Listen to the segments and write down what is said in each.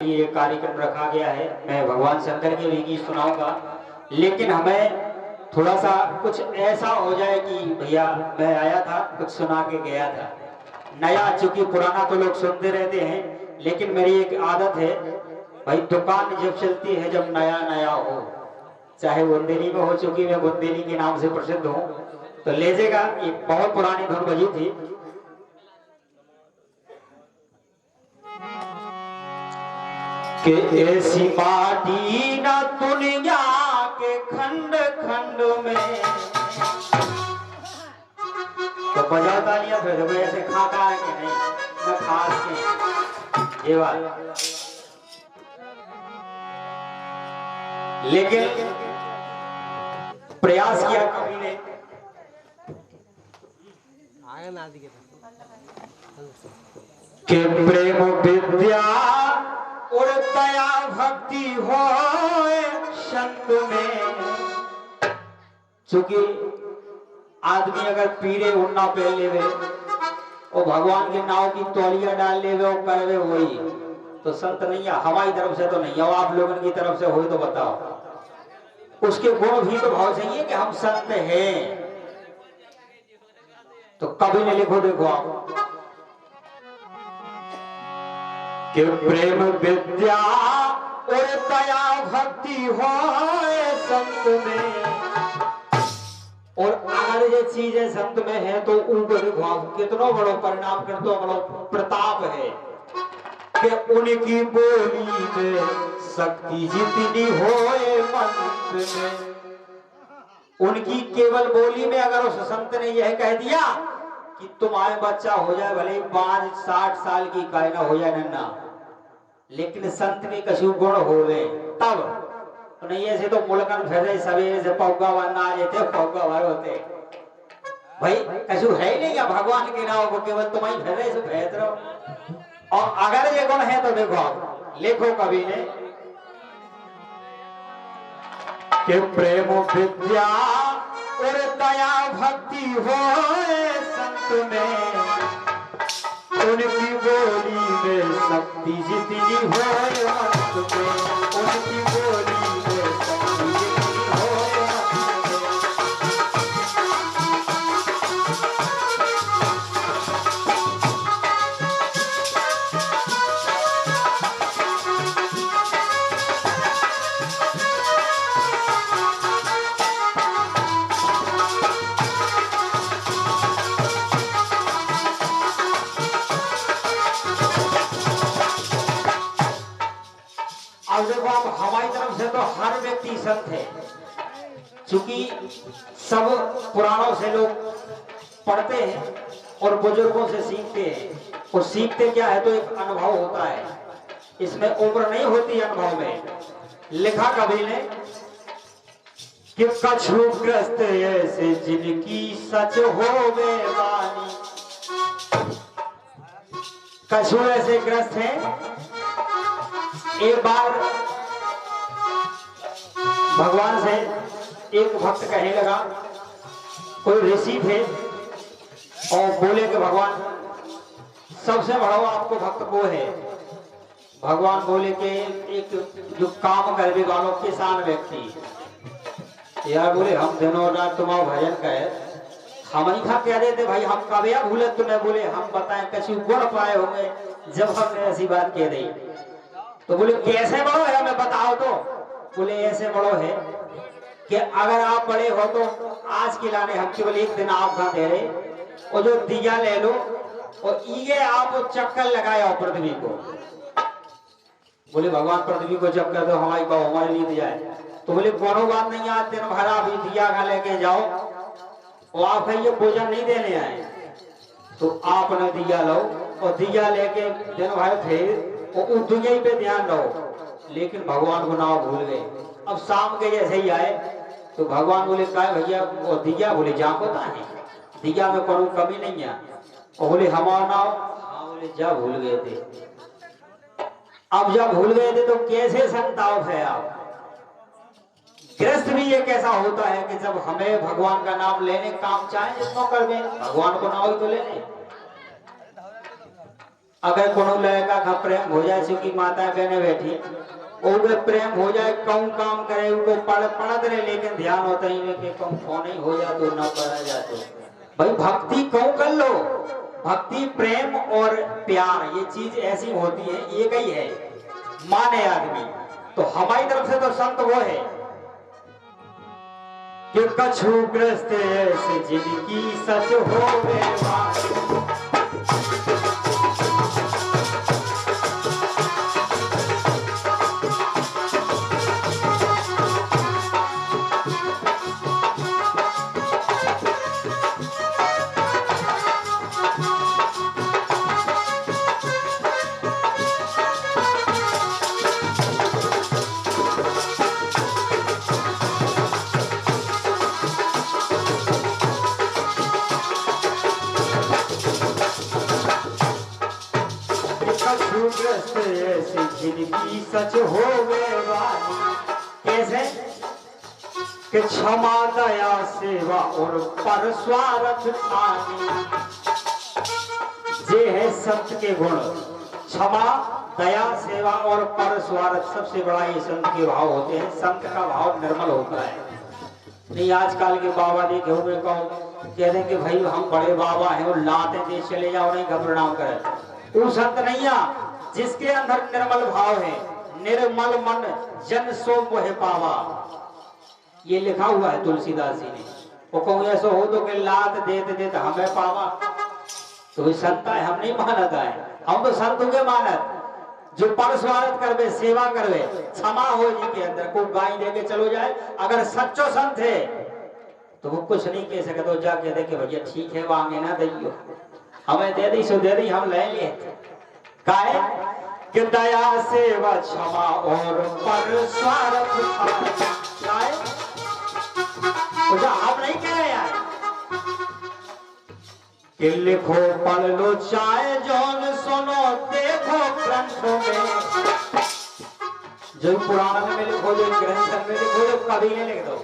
ये कार्यक्रम रखा गया है। मैं भगवान शंकर के भी गीत सुनाऊंगा, लेकिन हमें थोड़ा सा कुछ ऐसा हो जाए कि भैया मैं आया था कुछ सुना के गया था। नया चूंकि पुराना तो लोग सुनते रहते हैं, लेकिन मेरी एक आदत है भाई, दुकान जब चलती है जब नया नया हो, चाहे बुंदेली में हो, चूंकि मैं बुंदेली के नाम से प्रसिद्ध हूँ, तो लेजेगा एक बहुत पुरानी धुन बजी थी। कि ऐसी माटी ना दुनिया के खंड खंड में, तो बजाओ तालियां फिर देखो ऐसे खाता है कि नहीं ना खास के ये बात। लेकिन प्रयास किया कभी ने कि प्रेम विद्या और दया भक्ति हो संत में। चूंकि आदमी अगर पीरे उन्ना पहन लेवे और भगवान के नाव की तौलिया डाल लेवे और करवे वही तो संत नहीं है। हमारी तरफ से तो नहीं है, आप लोगों की तरफ से हो तो बताओ। उसके गुण भी तो भाव चाहिए कि हम संत हैं। तो कभी नहीं लिखो, देखो आप कि प्रेम विद्या और दया भक्ति हो संत में। और अगर ये चीजें संत में है तो ऊपर कितना बड़ो परिणाम करते बड़ो प्रताप है कि उनकी बोली में शक्ति जितनी होए मंत्र में। उनकी केवल बोली में अगर उस संत ने यह कह दिया कि तुम्हारे बच्चा हो जाए भले 5-60 साल की कायना हो जाए नन्ना, लेकिन संत में कछु गुण हो गए तब नहीं। ऐसे तो मुलकन फेरे सवेरे से पौगा वरना आ जाते पौगा भर होते भाई, कछु है ही नहीं या भगवान के नाम को केवल तुम्हारी फेरे से भेज रहो। और अगर ये गुण है तो देखो लिखो कवि ने कि प्रेम विद्या और दया भक्ति हो संत में। उनकी बोली में शक्ति जितनी हो अंत में, उनकी बोली में शक्ति जितनी हो देखो आप हमारी तरफ से तो हर व्यक्ति संत है। चूंकि सब पुराणों से लोग पढ़ते हैं और बुजुर्गों से सीखते हैं, और सीखते क्या है तो एक अनुभव होता है, इसमें उम्र नहीं होती अनुभव में। लिखा कवि ने कि कछुग्रस्त ऐसे जिनकी सच होवे वाणी। कछु ऐसे ग्रस्त हैं। एक बार भगवान से एक भक्त कहने लगा, कोई ऋषि थे और बोले कि भगवान सबसे बड़ा आपको भक्त वो है। भगवान बोले कि एक जो काम करने वालों किसान व्यक्ति। यार बोले हम दिनों रात तुम्हारा भजन करे, हम ही खा कह देते भाई हम कभी भूले तुम्हें। बोले हम बताएं कैसी गुण पाए होंगे जब हमने ऐसी बात कह दी। तो बोले कैसे बड़ो है हमें बताओ। तो बोले ऐसे बड़ो है कि अगर आप बड़े हो तो आज के लाने हम केवल एक दिन आप का दे रहे, और जो दिया ले लो और ये आप चक्कर लगाए पृथ्वी को। बोले भगवान पृथ्वी को चक्कर दो हमारी को हमारे लिए जाए। तो बोले कोनो बात नहीं, आज दिन भर आप दिया का लेके जाओ और आप ये भोजन नहीं देने आए। तो आपने दिया लो और दिया लेके दिन भर फिर और दुनिया पे ध्यान रहो। लेकिन भगवान को नाम भूल गए। अब शाम के जैसे ही आए तो भगवान बोले काय भैया वो दिया। बोले जा होता है दिया में कोई कमी नहीं है। और बोले हमारा नाम, हाँ बोले जा भूल गए थे। अब जब भूल गए थे तो कैसे संताप है आप। गृहस्थ भी ये कैसा होता है कि जब हमें भगवान का नाम लेने काम चाहे जिसको कर दे, भगवान को नाम ही तो लेने। अगर कोनो लड़का का प्रेम हो जाए चूंकि माता कहने बैठी वो प्रेम हो जाए कौन काम करे उनको पढ़त रहे लेकिन ध्यान होता ही नहीं कि कौन फोन ही हो जाए तो ना पढ़ा जाए तो भाई भक्ति कौन कर लो। भक्ति प्रेम और प्यार ये चीज ऐसी होती है एक ही है माने आदमी। तो हमारी तरफ से तो संत वो है कि कछु ग्रस्त ऐसे जिनकी सच हो ऐसे जिनकी सच हो वाली कैसे कि क्षमा दया सेवा और पर स्वार्थ जे है संत के गुण। क्षमा दया सेवा और पर स्वार्थ सबसे बड़ा ये संत के भाव होते हैं। संत का भाव निर्मल होता है। नहीं आजकल के बाबा देखे हुए कहो कह दें कि भाई हम बड़े बाबा हैं और लाते दे चले जाओ नहीं घबराना करे वो संत नहीं आ जिसके अंदर निर्मल भाव है। निर्मल मन जन सो मोह पावा ये लिखा हुआ है तुलसीदास जी ने। वो कहूँ ऐसा हो तो कि लात देते देते हमें पावा तो संत है हम नहीं मानत है। हम तो संत के मानत जो पर स्वागत करवे सेवा करवे क्षमा हो जी के अंदर को गाय देके चलो जाए। अगर सच्चो संत है तो वो कुछ नहीं कह सके तो जाके देखे भैया ठीक है वांगे ना दैयो हमें दे दी सो दे दी हम ले लिए काहे कि दया सेवा क्षमा और पर स्वार्थ काहे आप नहीं कह रहे यार कि लिखो पढ़ लो चाहे जौन सुनो देखो ग्रंथों में जो पुराण में लिखो जो ग्रंथ में लिखो जो कभी नहीं लिख दो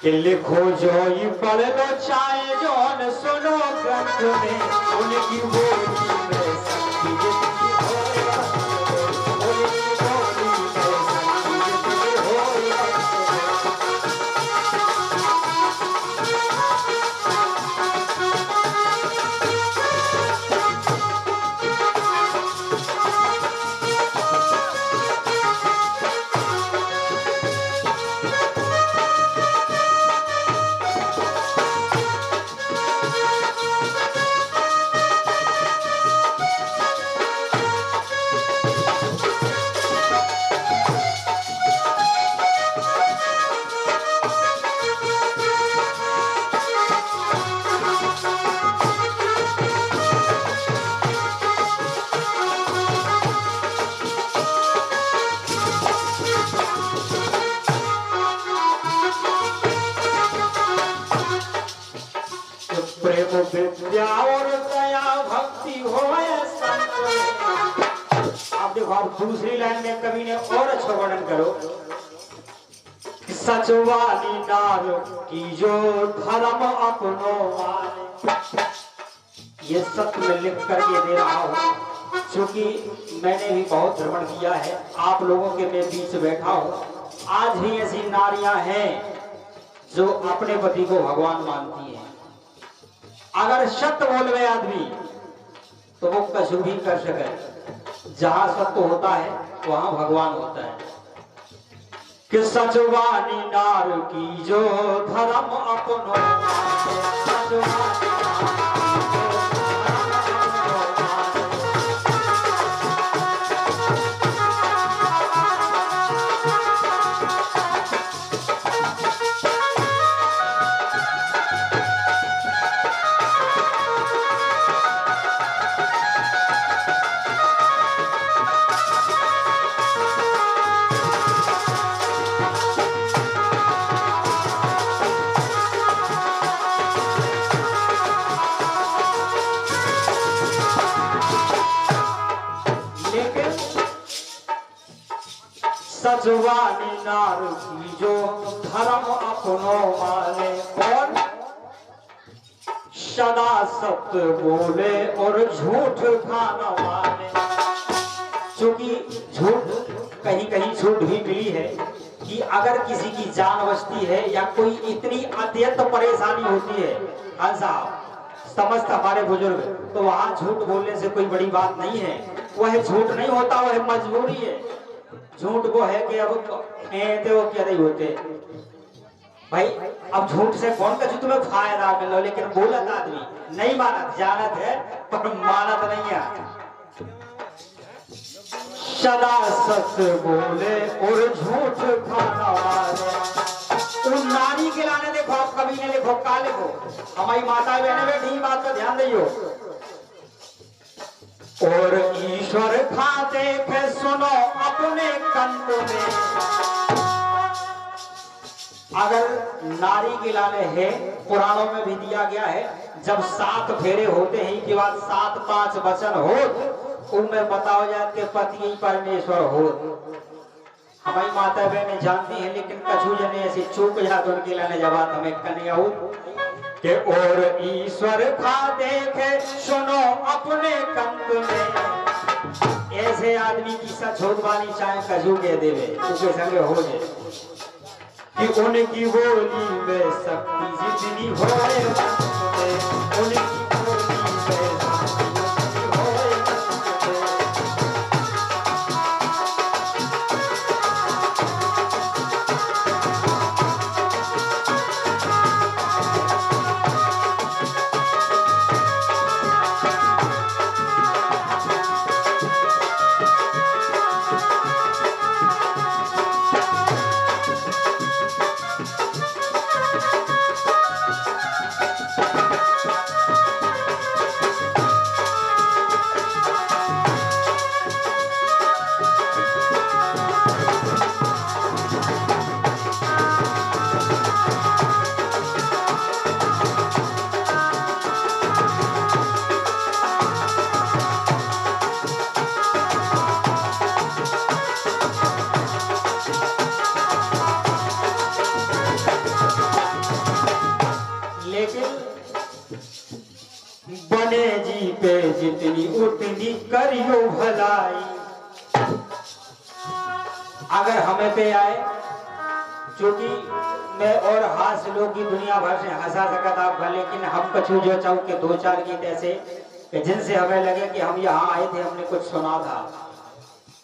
कि लिखो जो ही पढ़ लो चाहे जौन सुनो ग्रंथ में उनकी बोली में शक्ति जितनी हो विद्या और दया भक्ति हो। आप देखो आप दूसरी लाइन में कवि ने और अच्छा वर्णन करो सच वाली नार की जो धर्म अपनो ये सत्य में लिख करके दे रहा हूँ क्योंकि मैंने भी बहुत भ्रमण किया है। आप लोगों के मैं बीच बैठा हूँ आज भी ऐसी नारियां हैं जो अपने पति को भगवान मानती हैं। अगर सत्य बोल गए आदमी तो वो कछु भी कर सके। जहां सत्य होता है वहां भगवान होता है कि सचवानी नार की जो धर्म अपनो सचवानी नार की जो धर्म अपनो माने कौन सदा सत्य बोले और झूठ खाना वाले। क्योंकि झूठ कहीं कहीं झूठ भी मिली है कि अगर किसी की जान बचती है या कोई इतनी अत्यंत परेशानी होती है, हाँ साहब समस्त हमारे बुजुर्ग, तो वहां झूठ बोलने से कोई बड़ी बात नहीं है। वह झूठ नहीं होता, वह मजबूरी है। झूठ वो है कि अब वो क्या नहीं होते भाई। अब झूठ से कौन का तुम्हें फायदा मिलो, लेकिन बोलत आदमी नहीं मानत, जानत है पर मानत नहीं है। सदा सत्य बोले और झूठ खाना वाले। उन नारी के लाने देखो, आप कभी ने देखो का देखो, हमारी माता बहने बैठी, बात का ध्यान दियो। और ईश्वर खा देख सुनो अपने कंठ में। अगर नारी के लाने है, पुराणों में भी दिया गया है, जब 7 फेरे होते हैं के बाद 7 5 वचन हो, उनमें बताओ जाए कि पति ही परमेश्वर हो। हमारी माता बहने जानती हैं, लेकिन कछु जने ऐसे चूक जाते उनके लाने जवाब हमें कन्या हो कि और ईश्वर खा देखे सुनो अपने कंठ में। ऐसे आदमी की सच होदवानी चाहे कछु के देवे उसके संगे हो जाए कि उनकी बोली में शक्ति जितनी होए, उनकी बोली में शक्ति होए। बने जी पे जितनी उतनी करियो भलाई। अगर हमें पे आए, क्योंकि मैं और हास्य लोग की दुनिया भर से हंसा सकता आपका, लेकिन हम कछु जो चाहूँ के 2-4 गीत ऐसे कि जिनसे हमें लगे कि हम यहाँ आए थे, हमने कुछ सुना था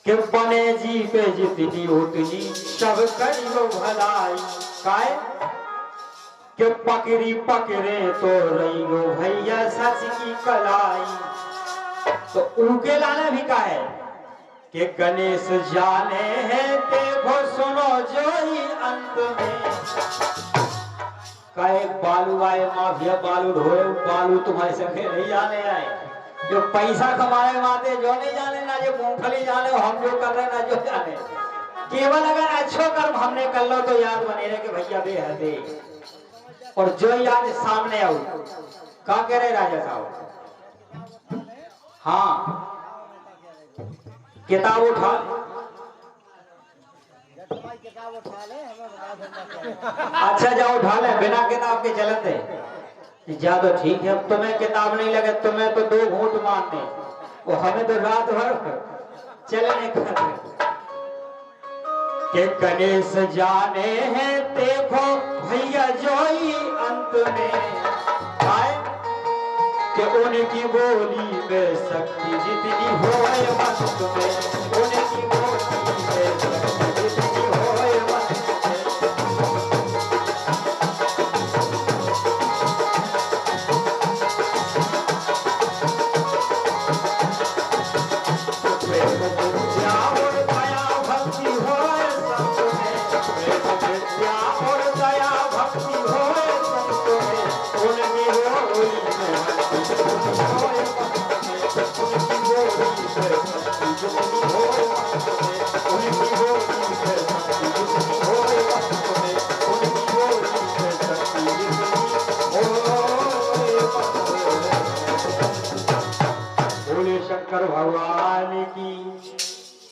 कि बने जी पे जितनी उतनी सब करियो भलाई। काय कि पकड़ी पकड़े तो रहियो भैया सच की कलाई। तो उनके लाने भी का है कि गणेश जाने हैं देखो सुनो जो ही अंत में। का बालू आए माफिया बालू ढोए, बालू तुम्हारे संगे नहीं जाने आए। जो पैसा कमाए माते जो नहीं जाने ना, जो मूंगफली जाने हम जो कर रहे ना जो जाने। केवल अगर अच्छो कर्म हमने कर लो तो याद बने रहे कि भैया बेहदे। और जो ही आज सामने आओ का कह रहे राजा साहब, हाँ किताब उठा अच्छा जाओ उठा ले, बिना किताब के चलन दे जा तो ठीक है। अब तुम्हें किताब नहीं लगे, तुम्हें तो 2 घूंट मारने, वो हमें तो रात भर चलने कर। कि गणेश जाने हैं देखो भैया जो ही अंत में। आए कि उनकी बोली में शक्ति जितनी होए मंत में।